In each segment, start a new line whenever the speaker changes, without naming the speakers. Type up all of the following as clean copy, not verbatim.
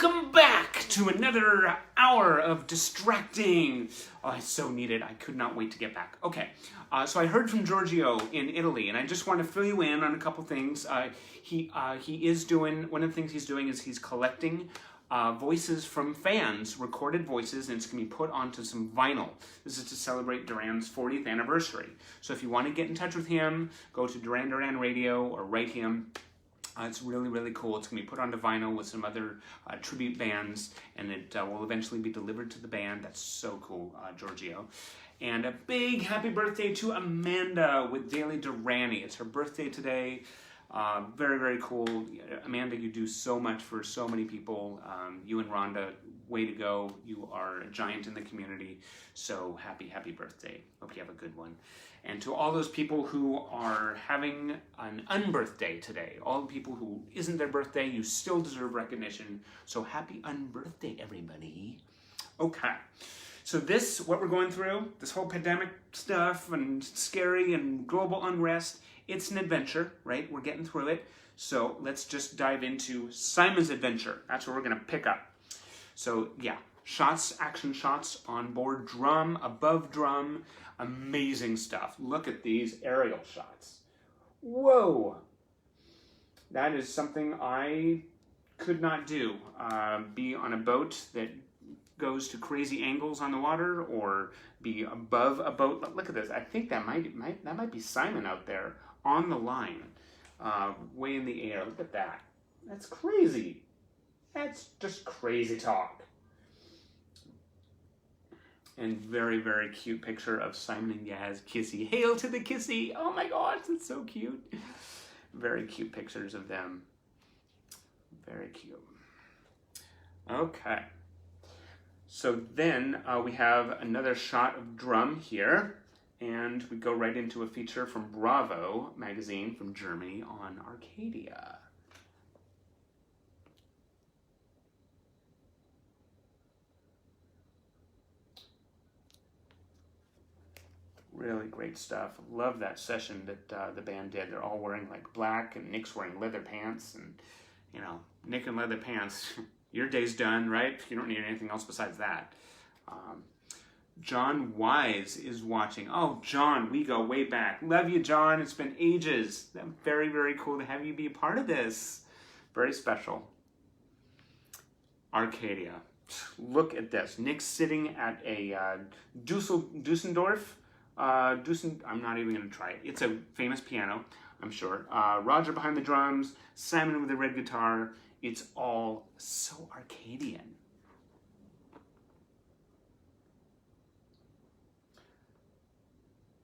Welcome back to another hour of distracting. Oh, I so needed. I could not wait to get back. Okay, so I heard from Giorgio in Italy, and I just want to fill you in on a couple things. He is doing, one of the things he's doing is he's collecting voices from fans, recorded voices, and it's going to be put onto some vinyl. This is to celebrate Duran's 40th anniversary. So if you want to get in touch with him, go to Duran Radio or write him. It's really, really cool. It's going to be put onto vinyl with some other tribute bands, and it will eventually be delivered to the band. That's so cool, Giorgio. And a big happy birthday to Amanda with Daily Duranie. It's her birthday today. Very, very cool. Amanda, you do so much for so many people. You and Rhonda, way to go. You are a giant in the community. So happy, happy birthday. Hope you have a good one. And to all those people who are having an unbirthday today, all the people who isn't their birthday, you still deserve recognition. So happy unbirthday, everybody. Okay. So what we're going through, this whole pandemic stuff and scary and global unrest, it's an adventure, right? We're getting through it. So let's just dive into Simon's adventure. That's where we're going to pick up. So yeah, action shots on board drum, above drum, amazing stuff. Look at these aerial shots. Whoa! That is something I could not do. Be on a boat that goes to crazy angles on the water, or be above a boat. Look at this. I think that might be Simon out there on the line, way in the air. Look at that. That's crazy. That's just crazy talk. And very, very cute picture of Simon and Yaz kissy. Hail to the kissy! Oh my gosh, it's so cute. Very cute pictures of them. Very cute. Okay. So then we have another shot of drum here, and we go right into a feature from Bravo magazine from Germany on Arcadia. Really great stuff. Love that session that the band did. They're all wearing like black, and Nick's wearing leather pants, and you know, Nick in leather pants. Your day's done, right? You don't need anything else besides that. John Wise is watching. Oh, John, we go way back. Love you, John. It's been ages. Very, very cool to have you be a part of this. Very special. Arcadia. Look at this. Nick's sitting at a Dusseldorf. I'm not even going to try it. It's a famous piano, I'm sure. Roger behind the drums. Simon with the red guitar. It's all so Arcadian.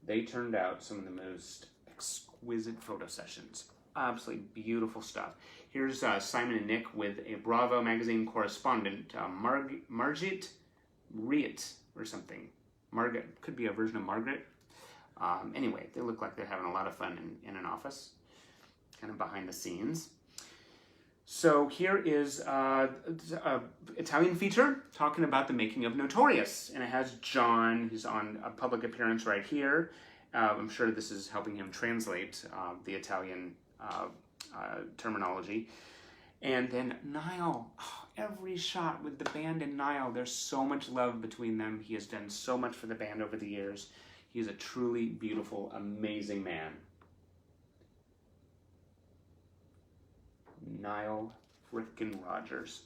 They turned out some of the most exquisite photo sessions. Absolutely beautiful stuff. Here's Simon and Nick with a Bravo magazine correspondent, Margit Riet or something. Margaret, could be a version of Margaret. Anyway, they look like they're having a lot of fun in an office, kind of behind the scenes. So here is an Italian feature talking about the making of Notorious. And it has John, who's on a public appearance right here. I'm sure this is helping him translate the Italian terminology. And then Niall, every shot with the band and Niall, there's so much love between them. He has done so much for the band over the years. He's a truly beautiful, amazing man. Niall frickin' Rogers.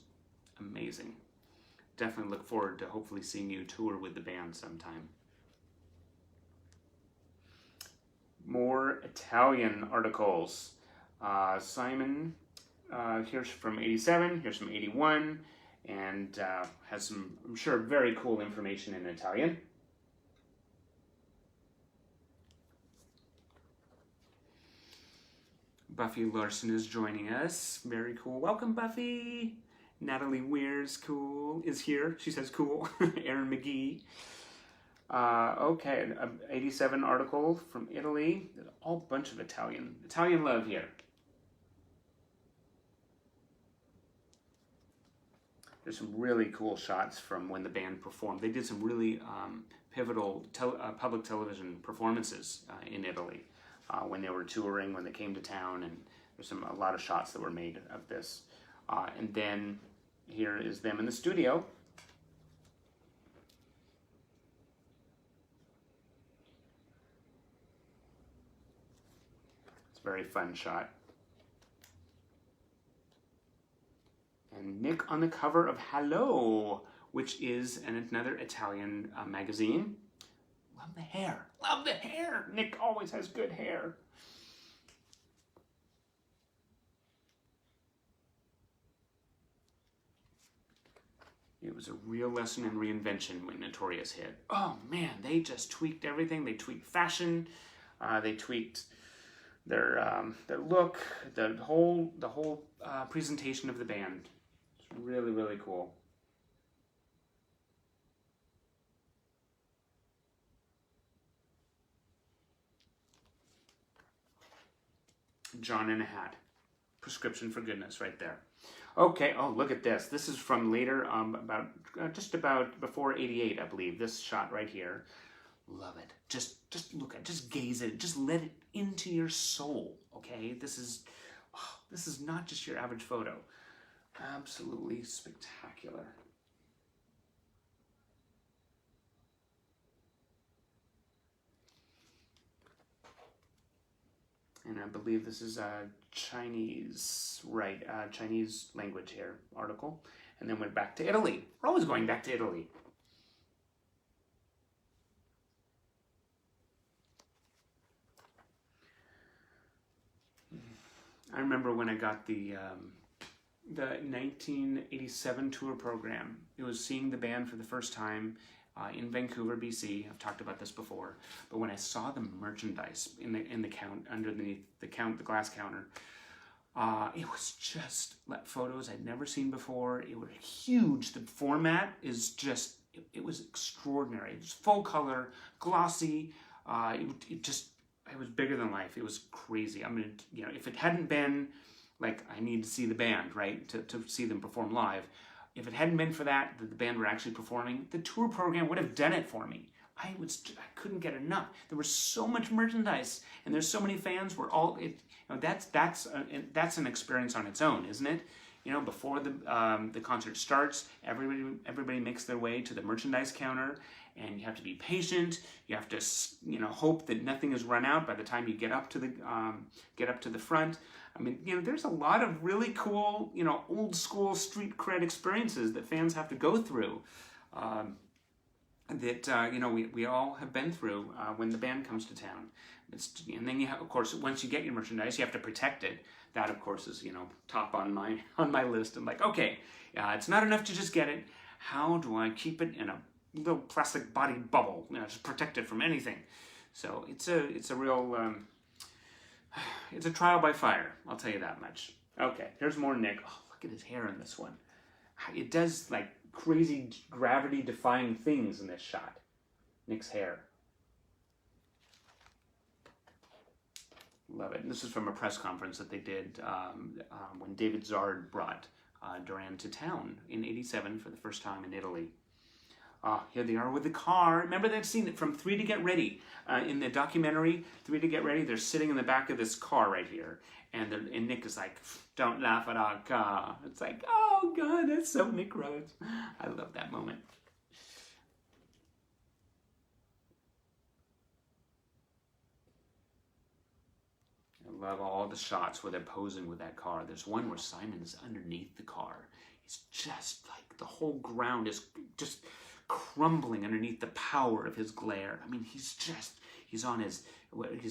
Amazing. Definitely look forward to hopefully seeing you tour with the band sometime. More Italian articles. Simon, here's from 87, here's from 81, and has some, I'm sure, very cool information in Italian. Buffy Larson is joining us. Very cool. Welcome, Buffy. Natalie Weir's is here. She says cool. Aaron McGee. Okay, an 87 article from Italy. A whole bunch of Italian love here. There's some really cool shots from when the band performed. They did some really pivotal public television performances in Italy. When they were touring, when they came to town, and there's a lot of shots that were made of this. And then here is them in the studio. It's a very fun shot. And Nick on the cover of Hello, which is another Italian magazine. Love the hair. Love the hair. Nick always has good hair. It was a real lesson in reinvention when Notorious hit. Oh man, they just tweaked everything. They tweaked fashion. They tweaked their look. The whole presentation of the band. It's really, really cool. John in a hat. Prescription for goodness right there. Okay, oh, look at this. This is from later, just about before 88, I believe. This shot right here. Love it. Just look at it. Just gaze at it. Just let it into your soul, okay? This is not just your average photo. Absolutely spectacular. And I believe this is Chinese, right, Chinese language here, article. And then went back to Italy. We're always going back to Italy. I remember when I got the 1987 tour program. It was seeing the band for the first time in Vancouver, BC. I've talked about this before, but when I saw the merchandise in the count underneath the glass counter, it was just photos I'd never seen before. It was huge. The format is just it was extraordinary. It was full color, glossy. It was bigger than life. It was crazy. I mean, you know, if it hadn't been like I need to see the band, right, to see them perform live. If it hadn't been for that the band were actually performing, the tour program would have done it for me. I couldn't get enough. There was so much merchandise, and there's so many fans. That's an experience on its own, isn't it? You know, before the concert starts, everybody makes their way to the merchandise counter, and you have to be patient. You have to, you know, hope that nothing is run out by the time you get up to the front. I mean, you know, there's a lot of really cool, you know, old school street cred experiences that fans have to go through. You know, we all have been through when the band comes to town. And then you have, of course, once you get your merchandise, you have to protect it. That, of course, is, you know, top on my list. I'm like, okay, it's not enough to just get it. How do I keep it in a little plastic body bubble, you know, just protect it from anything? So it's a real it's a trial by fire. I'll tell you that much. Okay, here's more Nick. Oh, look at his hair in this one. It does like crazy gravity-defying things in this shot. Nick's hair. Love it. And this is from a press conference that they did when David Zard brought Duranie to town in '87 for the first time in Italy. Here they are with the car. Remember that scene from 3 to Get Ready? In the documentary, 3 to Get Ready, they're sitting in the back of this car right here. And Nick is like, don't laugh at our car. It's like, oh God, that's so Nick Rhodes. I love that moment. I love all the shots where they're posing with that car. There's one where Simon is underneath the car. He's just like, the whole ground is just crumbling underneath the power of his glare. I mean, he's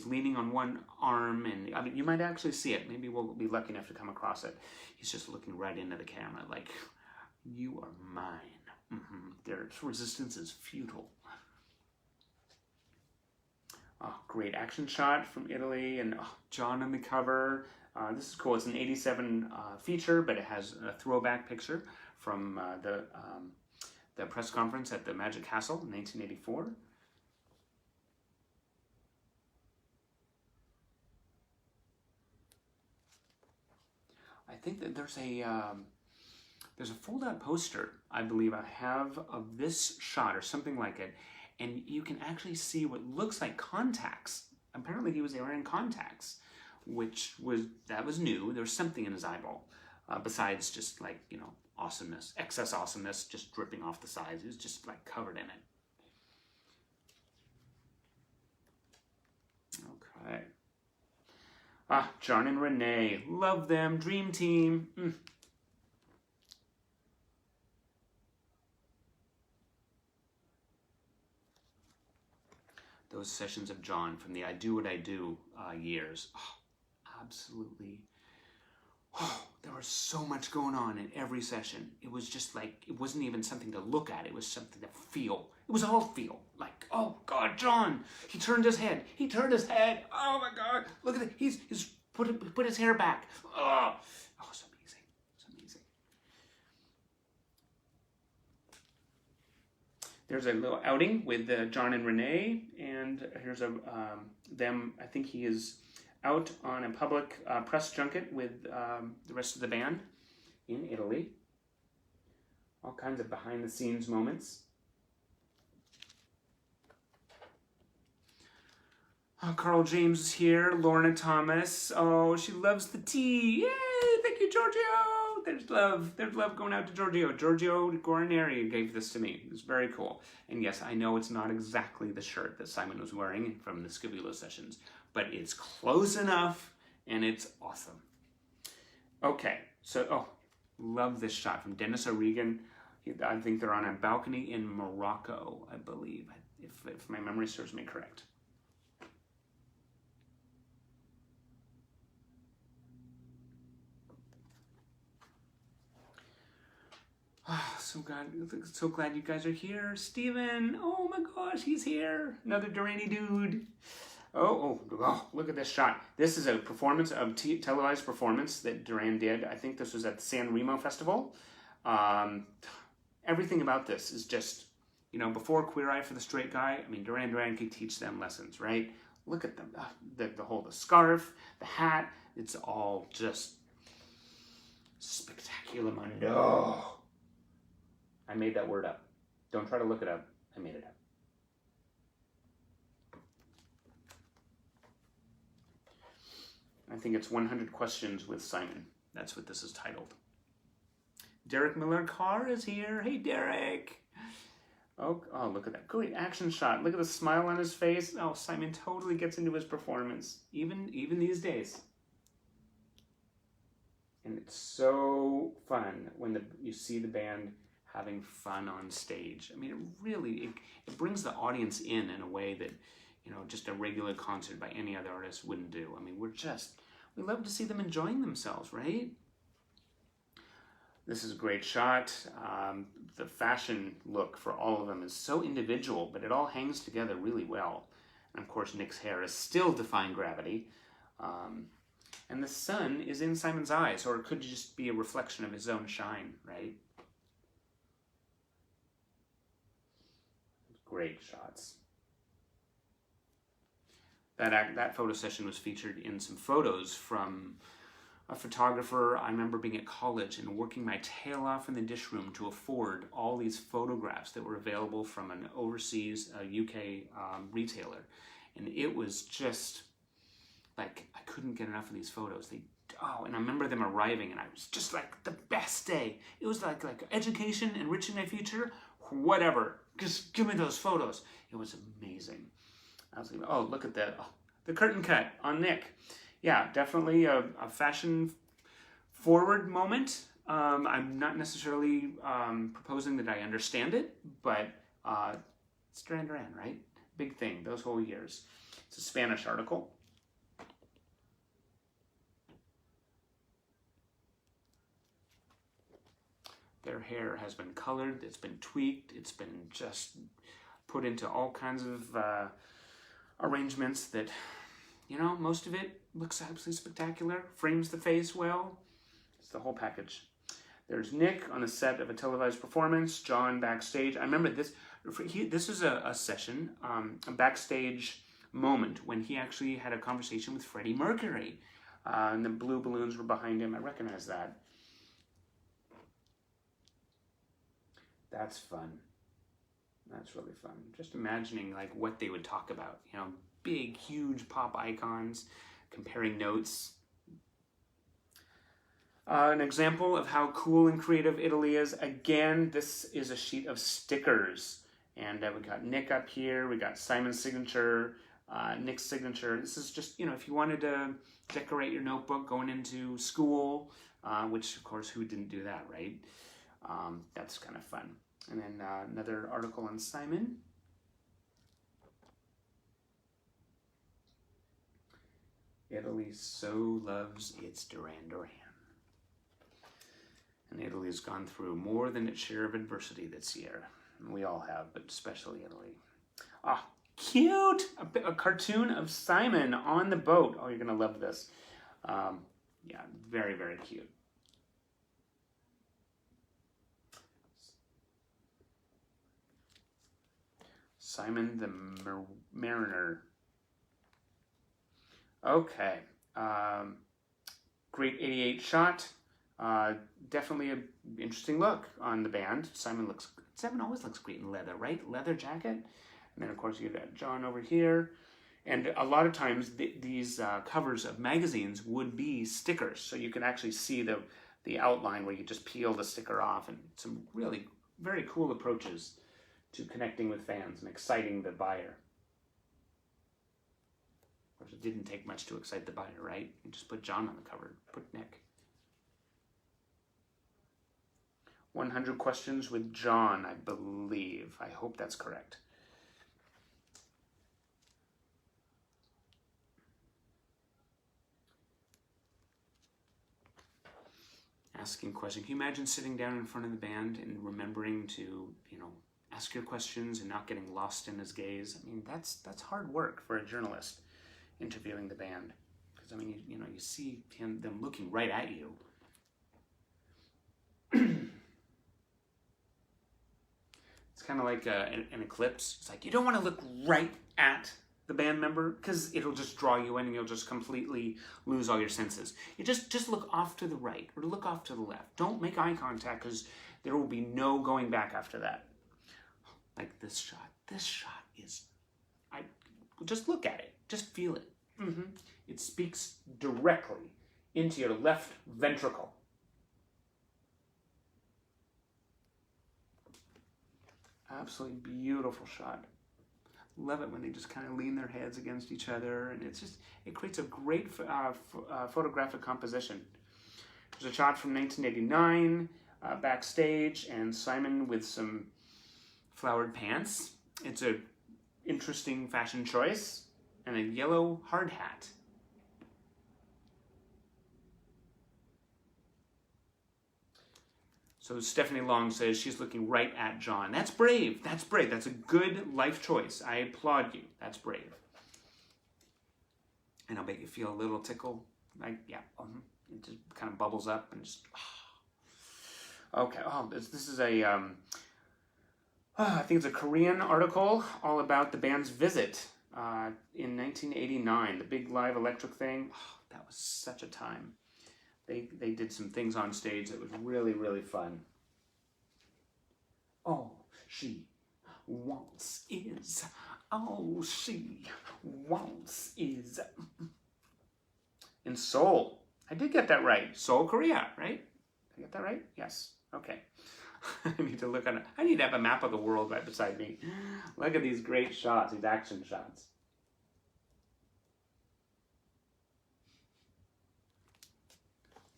leaning on one arm, and I mean, you might actually see it. Maybe we'll be lucky enough to come across it. He's just looking right into the camera like, you are mine. Their resistance is futile. Oh, great action shot from Italy, and John on the cover. This is cool. It's an '87 feature, but it has a throwback picture from the press conference at the Magic Castle in 1984. I think that there's a fold-out poster, I believe I have, of this shot or something like it, and you can actually see what looks like contacts. Apparently he was wearing contacts, that was new. There was something in his eyeball. besides just like, you know, awesomeness, excess awesomeness just dripping off the sides. It was just like covered in it. Okay. John and Renee, love them, dream team. Those sessions of John from the I Do What I Do years, absolutely. There was so much going on in every session. It was just like, it wasn't even something to look at. It was something to feel. It was all feel. Like, oh God, John, he turned his head. He turned his head. Oh my God, look at it. He's put his hair back. Oh, it's amazing. It's amazing. There's a little outing with John and Renee, and here's them. I think he is out on a public press junket with the rest of the band in Italy. All kinds of behind-the-scenes moments. Carl James is here. Lorna Thomas. Oh, she loves the tea. Yay! Thank you, Giorgio. There's love. There's love going out to Giorgio. Giorgio Guarneri gave this to me. It was very cool. And yes, I know it's not exactly the shirt that Simon was wearing from the Scivolo sessions, but it's close enough, and it's awesome. Okay, so, love this shot from Dennis O'Regan. I think they're on a balcony in Morocco, I believe, if my memory serves me correct. So glad you guys are here. Steven, oh my gosh, he's here. Another Duranie dude. Oh, look at this shot. This is a performance, televised performance that Duran did. I think this was at the San Remo Festival. Everything about this is just, you know, before Queer Eye for the Straight Guy, I mean, Duran could teach them lessons, right? Look at them, the scarf, the hat, it's all just spectacular mundo. I made that word up. Don't try to look it up. I made it up. I think it's 100 Questions with Simon. That's what this is titled. Derek Miller-Carr is here. Hey, Derek. Oh, look at that. Great action shot. Look at the smile on his face. Oh, Simon totally gets into his performance, even these days. And it's so fun when you see the band having fun on stage. I mean, it really, it brings the audience in a way that, you know, just a regular concert by any other artist wouldn't do. I mean, we love to see them enjoying themselves, right? This is a great shot. The fashion look for all of them is so individual, but it all hangs together really well. And of course, Nick's hair is still defying gravity. And the sun is in Simon's eyes, or it could just be a reflection of his own shine, right? Great shots. That photo session was featured in some photos from a photographer. I remember being at college and working my tail off in the dish room to afford all these photographs that were available from an overseas UK retailer. And it was just like, I couldn't get enough of these photos. And I remember them arriving, and I was just like, the best day. It was like education, enriching my future, whatever. Just give me those photos. It was amazing. I was like, oh, look at that. Oh, the curtain cut on Nick. Yeah, definitely a fashion forward moment. I'm not necessarily proposing that I understand it, but it's Duran Duran, right? Big thing, those whole years. It's a Spanish article. Their hair has been colored, it's been tweaked, it's been just put into all kinds of arrangements that, you know, most of it looks absolutely spectacular, frames the face well. It's the whole package. There's Nick on the set of a televised performance, John backstage. I remember this was a session, a backstage moment when he actually had a conversation with Freddie Mercury. And the blue balloons were behind him. I recognize that. That's fun. That's really fun. Just imagining like what they would talk about. You know, big, huge pop icons, comparing notes. An example of how cool and creative Italy is. Again, this is a sheet of stickers. And we got Nick up here. We got Simon's signature, Nick's signature. This is just, if you wanted to decorate your notebook going into school, which, of course, who didn't do that, right? That's kind of fun. And then another article on Simon. Italy so loves its Duran. And Italy has gone through more than its share of adversity this year. We all have, but especially Italy. Ah, cute! A cartoon of Simon on the boat. Oh, you're going to love this. Yeah, very, very cute. Simon the Mariner. Okay. Great 88 shot. Definitely an interesting look on the band. Simon always looks great in leather, right? Leather jacket. And then, of course, you've got John over here. And a lot of times, these covers of magazines would be stickers. So you can actually see the outline where you just peel the sticker off. And some really very cool approaches to connecting with fans and exciting the buyer. Of course, it didn't take much to excite the buyer, right? You just put John on the cover, put Nick. 100 questions with John, I believe. I hope that's correct. Asking questions. Can you imagine sitting down in front of the band and remembering to, ask your questions and not getting lost in his gaze? I mean, that's hard work for a journalist interviewing the band. Because, I mean, you see them looking right at you. It's kind of like an eclipse. It's like you don't want to look right at the band member because it'll just draw you in and you'll just completely lose all your senses. You just look off to the right or look off to the left. Don't make eye contact because there will be no going back after that. Like this shot. This shot is... just look at it. Just feel it. Mm-hmm. It speaks directly into your left ventricle. Absolutely beautiful shot. Love it when they just kind of lean their heads against each other, and it creates a great photographic composition. There's a shot from 1989 backstage, and Simon with some flowered pants. It's a interesting fashion choice, and a yellow hard hat. So Stephanie Long says she's looking right at John. That's brave. That's brave. That's a good life choice. I applaud you. That's brave. And I'll make you feel a little tickle. It just kind of bubbles up and just... Okay. Oh, this is a... I think it's a Korean article all about the band's visit in 1989. The big live electric thing. Oh, that was such a time. They did some things on stage that was really, really fun. All she wants is, all she wants is. In Seoul. I did get that right. Seoul, Korea, right? Did I get that right? Yes. Okay. I need to have a map of the world right beside me. Look at these great shots, these action shots.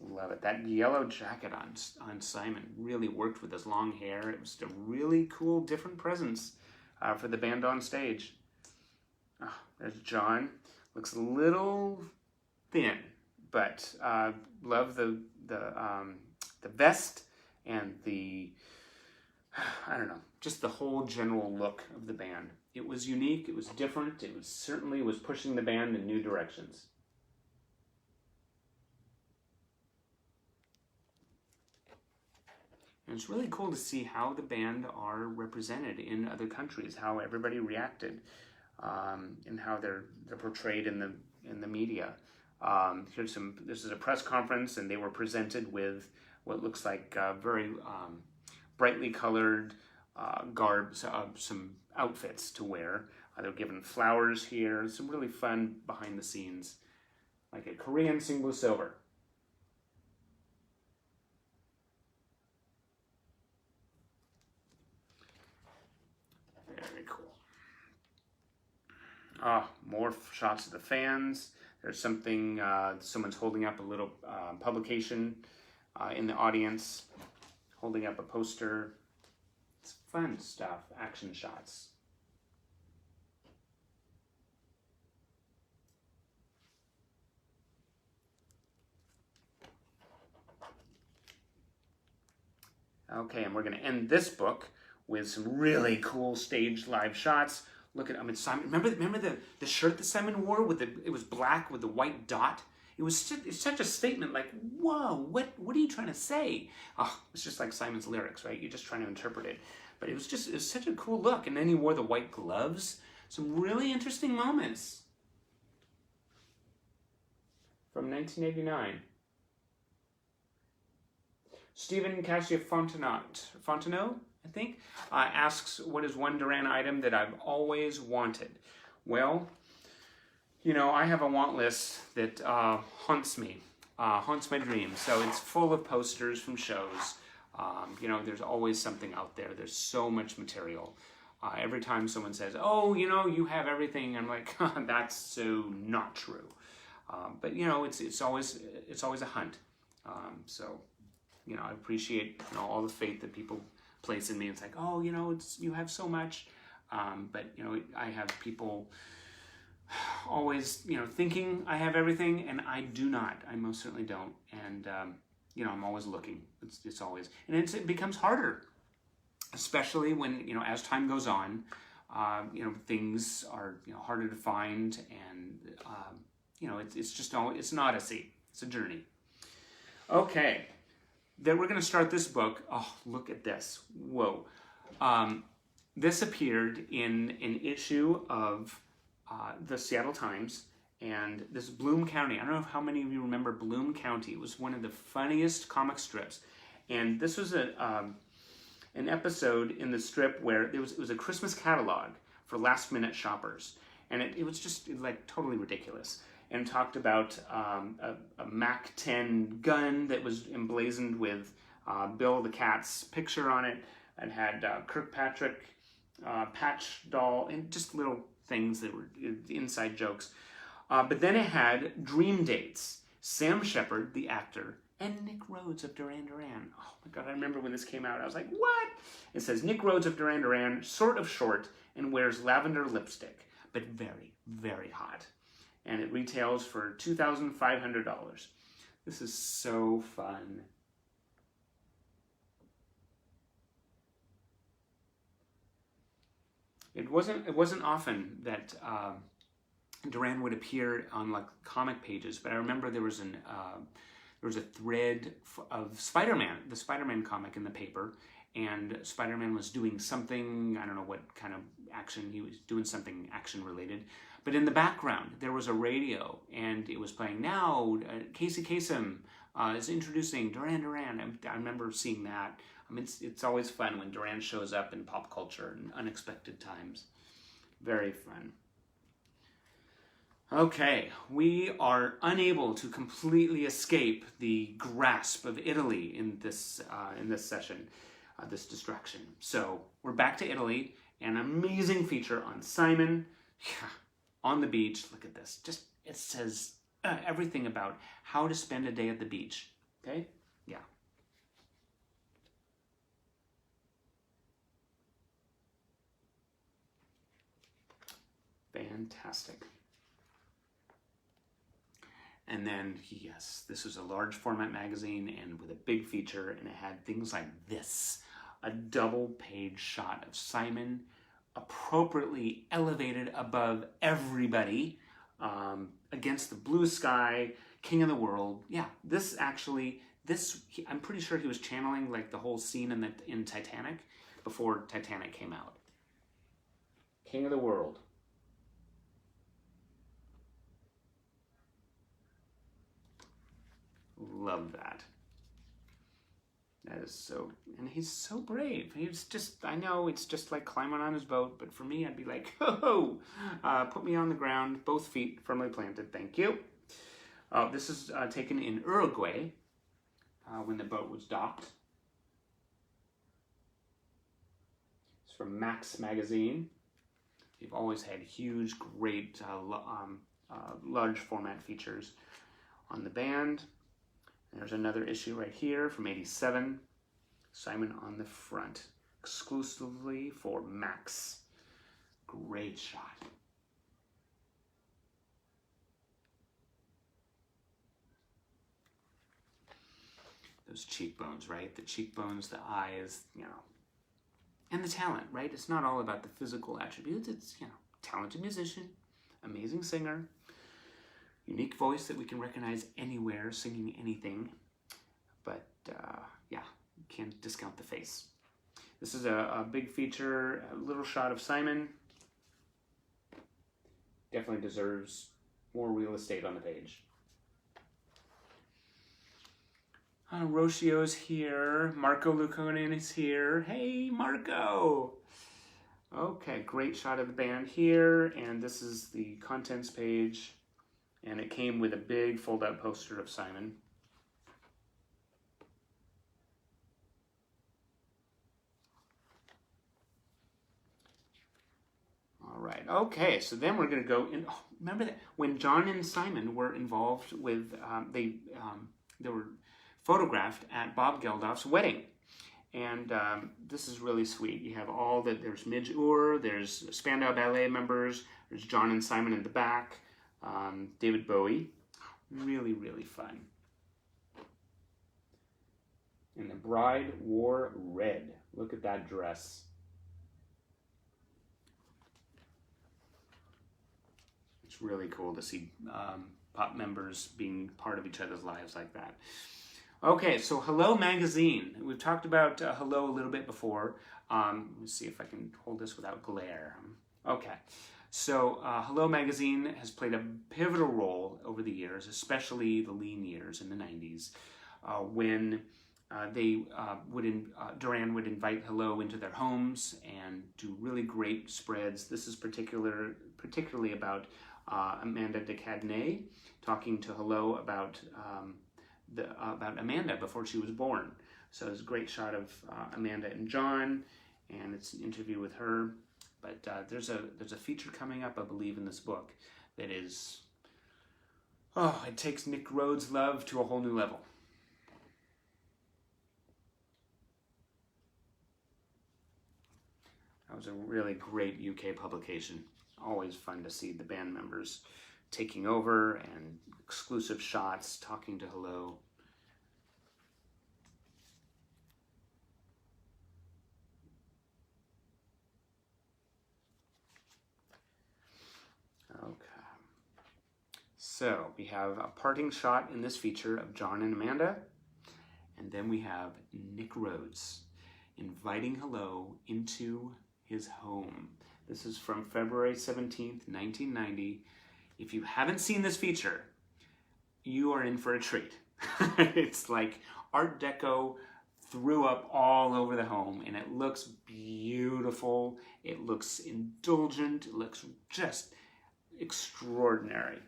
Love it. That yellow jacket on Simon really worked with his long hair. It was a really cool, different presence for the band on stage. Oh, there's John. Looks a little thin, but love the vest and I don't know, just the whole general look of the band. It was unique. It was different. It was certainly pushing the band in new directions. And it's really cool to see how the band are represented in other countries, how everybody reacted, and how they're portrayed in the media. This is a press conference, and they were presented with what looks like very brightly colored garb, some outfits to wear. They're given flowers here, some really fun behind the scenes, like a Korean single silver. More shots of the fans. There's something, someone's holding up a little publication in the audience, holding up a poster. It's fun stuff, action shots. Okay, and we're going to end this book with some really cool stage live shots. Look at, I mean, Simon, remember the shirt that Simon wore with it was black with the white dot? It's such a statement, like, whoa, what are you trying to say? Oh, it's just like Simon's lyrics, right? You're just trying to interpret it. But it was such a cool look. And then he wore the white gloves. Some really interesting moments from 1989. Stephen Fontenot, I think, asks, what is one Duran item that I've always wanted? Well, you know, I have a want list that haunts me, haunts my dreams. So it's full of posters from shows. You know, there's always something out there. There's so much material. Every time someone says, oh, you know, you have everything, I'm like, that's so not true. But, you know, it's always a hunt. So, you know, I appreciate, you know, all the faith that people place in me. It's like, oh, you know, you have so much. But, you know, I have people always, you know, thinking I have everything, and I do not. I most certainly don't. And, you know, I'm always looking. It's always, and it becomes harder, especially when, you know, as time goes on, you know, things are, you know, harder to find, and, you know, it's an odyssey. It's a journey. Okay. Then we're going to start this book. Oh, look at this. Whoa. This appeared in an issue of the Seattle Times, and this Bloom County. I don't know how many of you remember Bloom County. It was one of the funniest comic strips. And this was an episode in the strip where it was a Christmas catalog for last-minute shoppers. And it was just like totally ridiculous. And talked about a MAC-10 gun that was emblazoned with Bill the Cat's picture on it. It had Kirkpatrick patch doll, and just little things that were inside jokes. But then it had dream dates. Sam Shepard, the actor, and Nick Rhodes of Duran Duran. Oh my God, I remember when this came out. I was like, what? It says, Nick Rhodes of Duran Duran, sort of short, and wears lavender lipstick, but very, very hot. And it retails for $2,500. This is so fun. It wasn't often that Duran would appear on like comic pages, but I remember there was a thread of Spider-Man, the Spider-Man comic in the paper, and Spider-Man was doing something, I don't know what kind of action, he was doing something action related. But in the background, there was a radio, and it was playing, now, Casey Kasem is introducing Duran Duran. I remember seeing that. I mean, it's always fun when Duran shows up in pop culture in unexpected times. Very fun. Okay, we are unable to completely escape the grasp of Italy in this session, this distraction. So we're back to Italy, an amazing feature on Simon. Yeah. On the beach, look at this. Just, it says everything about how to spend a day at the beach. Okay? Yeah. Fantastic. And then, yes, this was a large format magazine and with a big feature, and it had things like this. A double page shot of Simon appropriately elevated above everybody against the blue sky, king of the world. Yeah, I'm pretty sure he was channeling like the whole scene in Titanic before Titanic came out. King of the world. Love that. That is so, and he's so brave. He's just, I know it's just like climbing on his boat, but for me, I'd be like, ho, put me on the ground, both feet firmly planted, thank you. This is taken in Uruguay when the boat was docked. It's from Max magazine. They've always had huge, great, large format features on the band. And there's another issue right here from '87. Simon on the front, exclusively for Max. Great shot. Those cheekbones, right? The cheekbones, the eyes, and the talent, right? It's not all about the physical attributes. It's, talented musician, amazing singer, unique voice that we can recognize anywhere, singing anything. But, yeah, you can't discount the face. This is a big feature, a little shot of Simon. Definitely deserves more real estate on the page. Roccio's here. Marco Luconen is here. Hey, Marco! Okay, great shot of the band here. And this is the contents page. And it came with a big fold-out poster of Simon. All right, okay, so then we're going to go in. Oh, remember that when John and Simon were involved with, they were photographed at Bob Geldof's wedding. And this is really sweet. You have there's Midge Ure, there's Spandau Ballet members, there's John and Simon in the back, David Bowie. Really, really fun. And the bride wore red. Look at that dress. It's really cool to see pop members being part of each other's lives like that. Okay, so Hello Magazine. We've talked about Hello a little bit before. Let me see if I can hold this without glare. Okay, so Hello Magazine has played a pivotal role over the years, especially the lean years in the 90s, when Duran would invite Hello into their homes and do really great spreads. This is particularly about Amanda de Cadenet talking to Hello about Amanda before she was born. So it's a great shot of Amanda and John, and it's an interview with her. But there's a feature coming up, I believe, in this book that is, it takes Nick Rhodes' love to a whole new level. That was a really great UK publication. Always fun to see the band members taking over and exclusive shots, talking to Hello. Okay. So we have a parting shot in this feature of John and Amanda. And then we have Nick Rhodes inviting Hello into his home. This is from February 17th, 1990. If you haven't seen this feature, you are in for a treat. It's like Art Deco threw up all over the home, and it looks beautiful. It looks indulgent. It looks just extraordinary.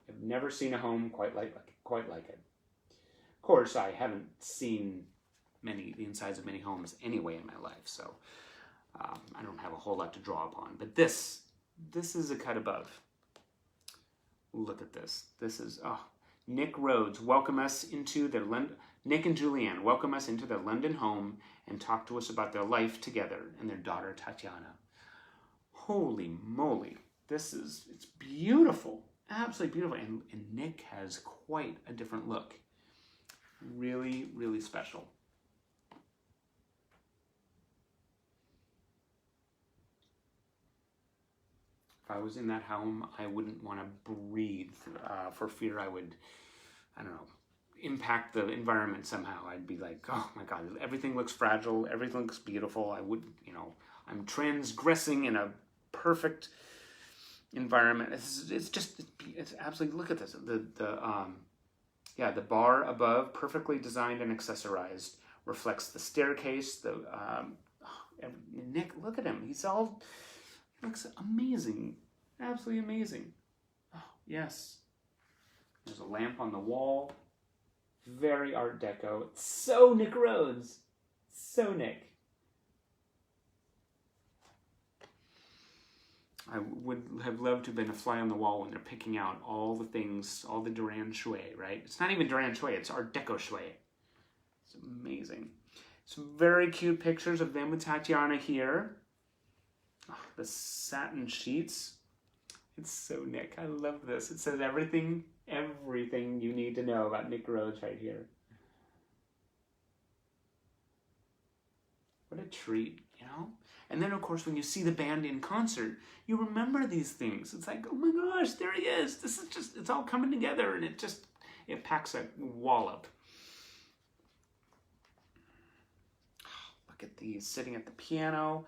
I've never seen a home quite like it. Of course, I haven't seen the insides of many homes anyway in my life, so I don't have a whole lot to draw upon. But this is a cut above. Look at this. This is, Nick Rhodes welcome us into their Nick and Julianne welcome us into their London home and talk to us about their life together and their daughter Tatiana. Holy moly. It's beautiful. Absolutely beautiful. And Nick has quite a different look. Really, really special. If I was in that home, I wouldn't want to breathe for fear I would, impact the environment somehow. I'd be like, oh my God, everything looks fragile, everything looks beautiful. I'm transgressing in a perfect environment. It's absolutely, look at this. The bar above, perfectly designed and accessorized, reflects the staircase. Nick, look at him. Looks amazing. Absolutely amazing. Oh, yes. There's a lamp on the wall. Very Art Deco. It's so Nick Rhodes. So Nick. I would have loved to have been a fly on the wall when they're picking out all the things, all the Durand Shui, right? It's not even Durand Shui, it's Art Deco Shui. It's amazing. Some very cute pictures of them with Tatiana here. Oh, the satin sheets. It's so Nick. I love this. It says everything you need to know about Nick Rhodes right here. What a treat, you know? And then, of course, when you see the band in concert, you remember these things. It's like, oh my gosh, there he is. This is just, it's all coming together, and it packs a wallop. Look at these, sitting at the piano.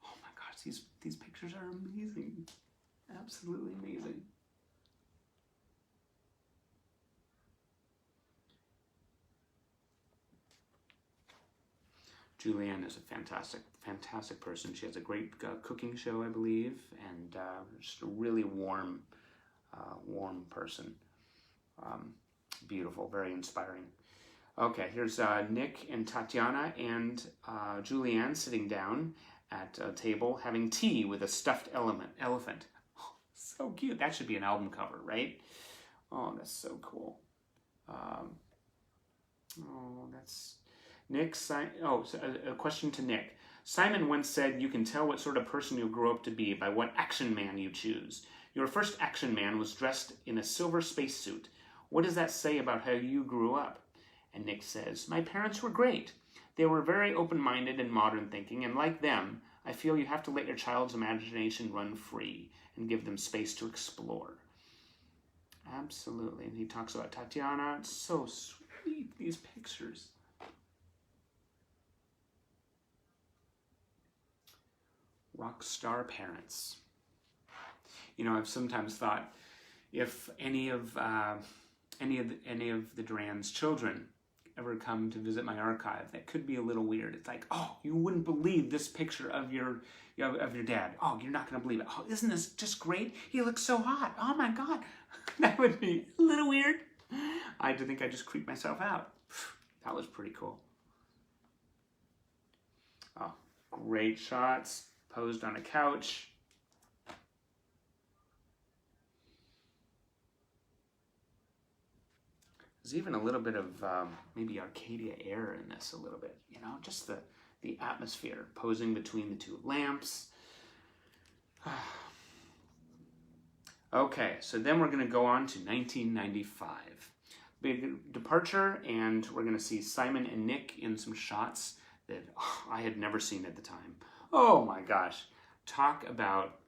Oh my gosh, these pictures are amazing. Absolutely amazing. Julianne is a fantastic person. She has a great cooking show, I believe, and just a really warm person. Beautiful, very inspiring. Okay, here's Nick and Tatiana and Julianne sitting down at a table having tea with a stuffed elephant. Oh, so cute. That should be an album cover, right? Oh, that's so cool. That's... Nick, a question to Nick. Simon once said you can tell what sort of person you'll grow up to be by what action man you choose. Your first action man was dressed in a silver spacesuit. What does that say about how you grew up? And Nick says, my parents were great. They were very open-minded and modern thinking, and like them, I feel you have to let your child's imagination run free and give them space to explore. Absolutely. And he talks about Tatiana. It's so sweet, these pictures. Rock star parents. You know, I've sometimes thought if any of the Durand's children ever come to visit my archive, that could be a little weird. It's like, oh, you wouldn't believe this picture of your dad. Oh, you're not going to believe it. Oh, isn't this just great? He looks so hot. Oh my God, that would be a little weird. I think I just creeped myself out. That was pretty cool. Oh, great shots. Posed on a couch. There's even a little bit of maybe Arcadia air in this a little bit, you know, just the atmosphere posing between the two lamps. Okay, so then we're going to go on to 1995. Big departure, and we're going to see Simon and Nick in some shots that I had never seen at the time. Oh my gosh, talk about,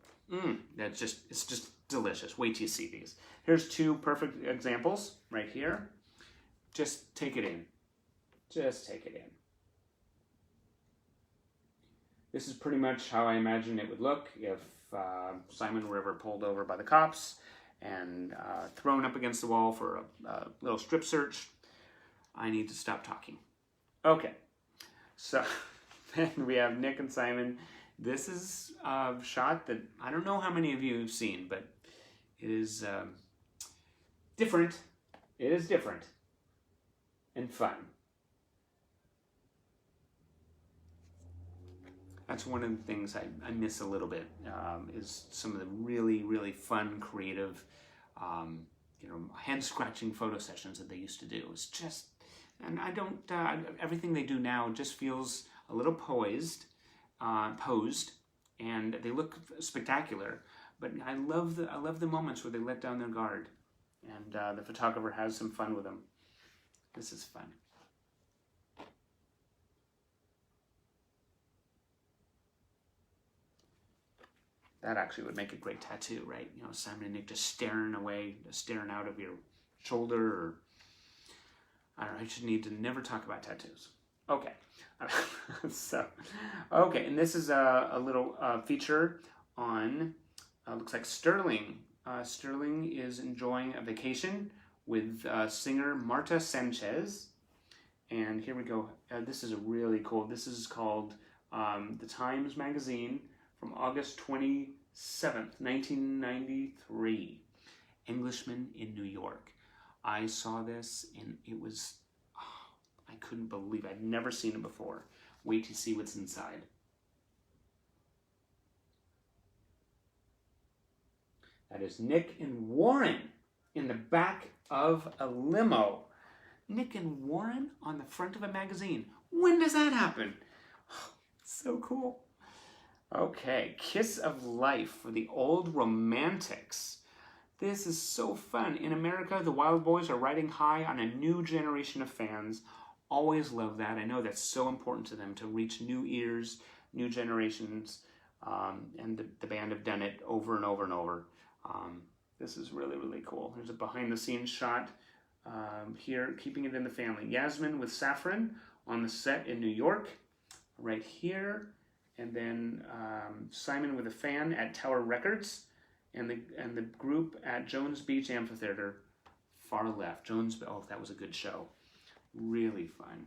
it's just delicious. Wait till you see these. Here's two perfect examples right here. Just take it in. Just take it in. This is pretty much how I imagine it would look if Simon were ever pulled over by the cops and thrown up against the wall for a little strip search. I need to stop talking. Okay, so then we have Nick and Simon. This is a shot that I don't know how many of you have seen, but it is different. It is different and fun. That's one of the things I miss a little bit, is some of the really, really fun, creative, head-scratching photo sessions that they used to do. It's just, and I don't, everything they do now just feels a little posed, and they look spectacular. But I love the moments where they let down their guard, and the photographer has some fun with them. This is fun. That actually would make a great tattoo, right? You know, Simon and Nick just staring away, just staring out of your shoulder, or I don't know, I should need to never talk about tattoos. Okay. Okay, and this is a little feature on, looks like Sterling. Sterling is enjoying a vacation with singer Marta Sanchez. And here we go. This is a really cool, this is called The Times Magazine from August 27th, 1993. Englishman in New York. I saw this and it was, I couldn't believe it. I'd never seen it before. Wait to see what's inside. That is Nick and Warren in the back of a limo. Nick and Warren on the front of a magazine. When does that happen? So cool. Okay, Kiss of Life for the Old Romantics. This is so fun. In America, the Wild Boys are riding high on a new generation of fans. Always love that. I know that's so important to them to reach new ears, new generations, and the band have done it over and over and over. This is really, really cool. There's a behind-the-scenes shot here, keeping it in the family. Yasmin with Saffron on the set in New York, right here. And then Simon with a fan at Tower Records, and the group at Jones Beach Amphitheater, far left. Oh, that was a good show. Really fun.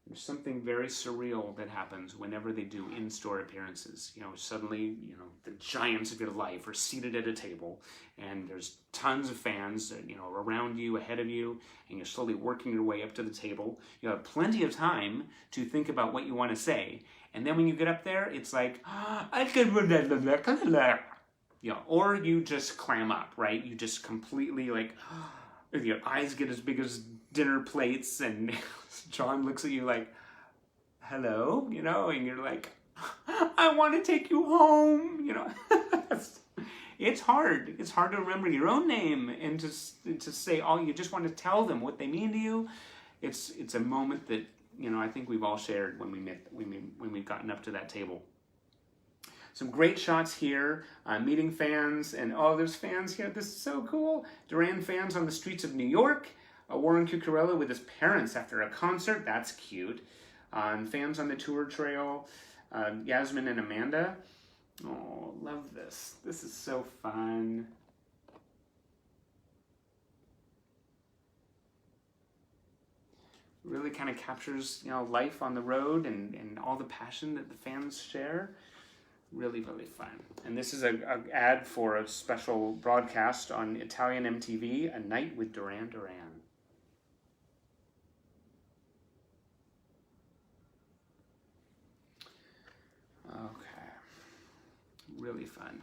There's something very surreal that happens whenever they do in-store appearances. You know, suddenly, you know, the giants of your life are seated at a table, and there's tons of fans, you know, around you, ahead of you, and you're slowly working your way up to the table. You have plenty of time to think about what you want to say, and then when you get up there, it's like, you know, or you just clam up, right? You just completely like, your eyes get as big as dinner plates, and John looks at you like, hello, you know, and you're like, I want to take you home, you know. It's hard. It's hard to remember your own name and to say all, you just want to tell them what they mean to you. It's a moment that, you know, I think we've all shared when we've gotten up to that table. Some great shots here, meeting fans, and oh, there's fans here. This is so cool. Duran fans on the streets of New York. Warren Cucurella with his parents after a concert. That's cute. And fans on the tour trail. Yasmin and Amanda. Oh, love this. This is so fun. Really kind of captures, you know, life on the road and all the passion that the fans share. Really, really fun. And this is an ad for a special broadcast on Italian MTV, A Night with Duran Duran. Okay. Really fun.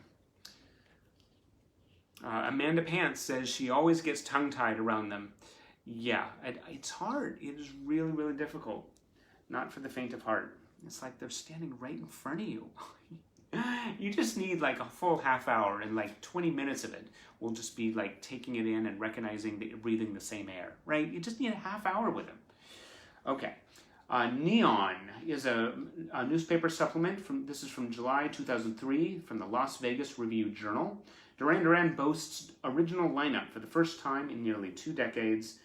Amanda Pants says she always gets tongue-tied around them. Yeah, it's hard. It is really, really difficult. Not for the faint of heart. It's like they're standing right in front of you. You just need like a full half hour, and like 20 minutes of it will just be like taking it in and recognizing that you're breathing the same air, right? You just need a half hour with them. Okay. Neon is a newspaper supplement. This is from July 2003 from the Las Vegas Review-Journal. Duran Duran boasts original lineup for the first time in nearly 2 decades.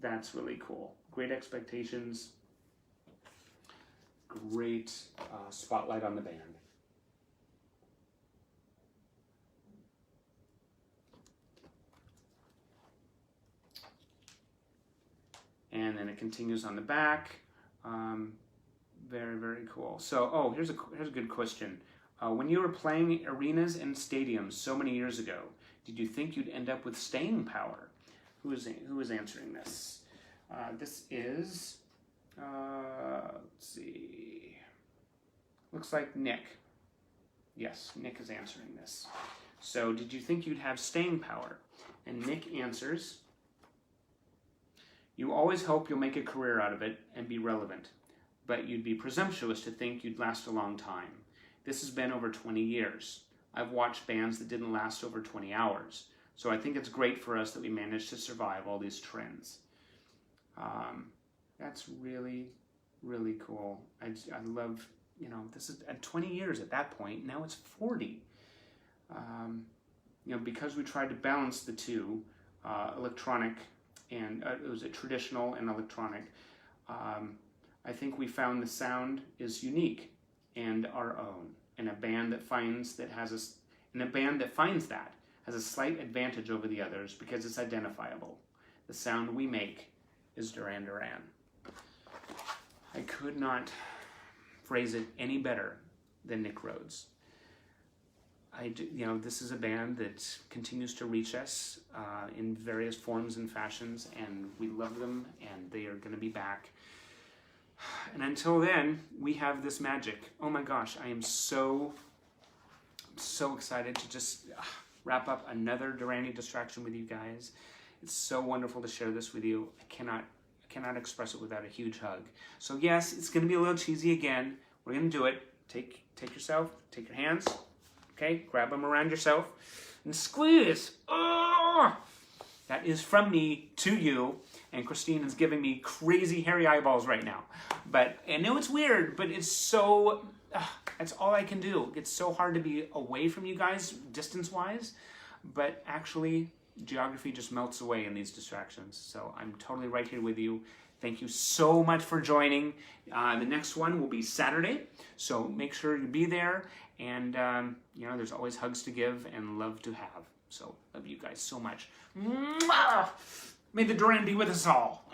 That's really cool. Great expectations. Great spotlight on the band. And then it continues on the back. Very, very cool. So, oh, here's a good question. When you were playing arenas and stadiums so many years ago, did you think you'd end up with staying power? Who is answering this? This is, let's see. Looks like Nick. Yes, Nick is answering this. So, did you think you'd have staying power? And Nick answers, you always hope you'll make a career out of it and be relevant, but you'd be presumptuous to think you'd last a long time. This has been over 20 years. I've watched bands that didn't last over 20 hours, so I think it's great for us that we managed to survive all these trends. That's really, really cool. I love, you know, this is at 20 years at that point. Now it's 40. You know, because we tried to balance the two, electronic and it was a traditional and electronic. I think we found the sound is unique and our own, and a band that finds that has a slight advantage over the others because it's identifiable. The sound we make is Duran Duran. I could not phrase it any better than Nick Rhodes. You know, this is a band that continues to reach us in various forms and fashions, and we love them, and they are going to be back. And until then, we have this magic. Oh my gosh, I am so excited to just wrap up another Duranie distraction with you guys. It's so wonderful to share this with you. I cannot express it without a huge hug. So yes, it's going to be a little cheesy again. We're going to do it. Take your hands, okay? Grab them around yourself and squeeze. Oh! That is from me to you. And Christine is giving me crazy hairy eyeballs right now. But I know it's weird, but it's so, that's all I can do. It's so hard to be away from you guys distance-wise, but actually geography just melts away in these distractions. So I'm totally right here with you. Thank you so much for joining. The next one will be Saturday, so make sure you be there. And, you know, there's always hugs to give and love to have. So love you guys so much. Mwah! May the Duranie be with us all.